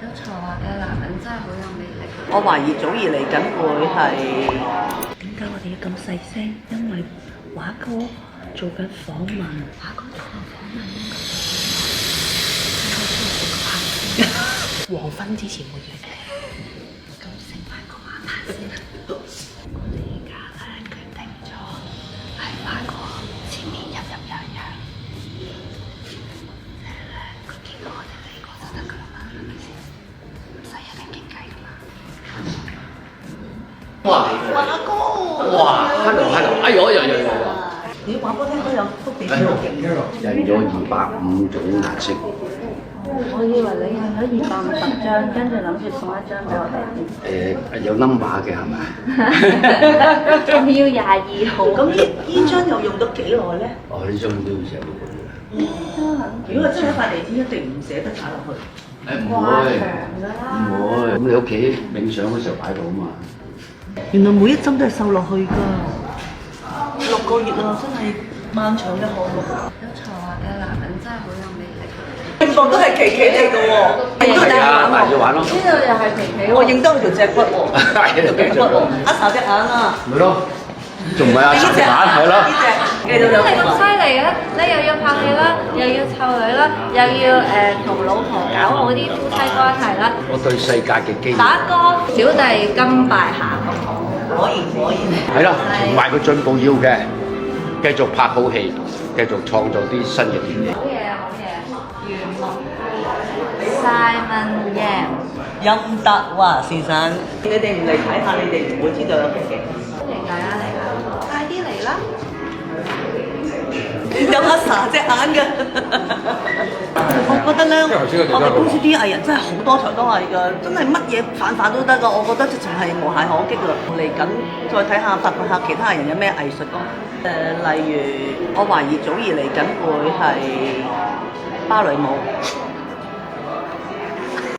有才華嘅男人真係好有魅力。我懷疑祖兒嚟緊會係點解我哋要咁細聲？因為華哥做緊訪問。華哥做緊訪問黃昏之前會約你。咁食埋個晚飯先啦。我哋而家咧決定咗喺華哥前面入樣。佢見到我哋嚟過就得㗎啦嘛，係咪先？唔使一定傾偈㗎嘛。華哥，哇，hello，哎呦，你華哥聽講有幅地圖勁嘅喎，印咗250種顏色。我以為你印咗250張，跟住諗住送一張俾我哋。有 number 嘅係咪？仲要22號。咁呢張又用咗幾耐咧？哦，呢張都要成個月。如果真係一塊地氈，一定唔捨得踩落去。唔會，咁你屋企冥想嗰時候擺到啊嘛。原來每一針都係瘦落去㗎，6個月啊，真係漫長嘅項目。有才華嘅男人真係好有魅力。全部都係琪琪嚟嘅喎，係啊，埋咗玩咯。呢度又係琪琪我認得佢條脊骨喎，條頸骨喎，一睄隻眼啊！咪咯，仲唔係阿陳眼係咯？呢隻繼續有你咁犀利嘅，你又要拍戲啦，又要湊女啦，又要同老婆搞好啲夫妻關係啦，我對世界嘅機遇。打歌小弟甘拜下風。果然。係啦，同埋佢進步要嘅，繼續拍好戲，繼續創造啲新嘅電影。好嘢，原木 Simon Yam，任達華先生，你哋唔嚟睇下，你哋唔會知道有奇景。歡迎大家嚟啦，快啲嚟啦！有阿 Sa 隻眼嘅，我覺得咧，我哋公司啲藝人真係好多才多藝㗎，真係乜嘢範都得㗎。我覺得直情係無懈可擊㗎。嚟緊再睇下發掘下其他藝人有咩藝術咯。例如我懷疑祖兒嚟緊會係芭蕾舞。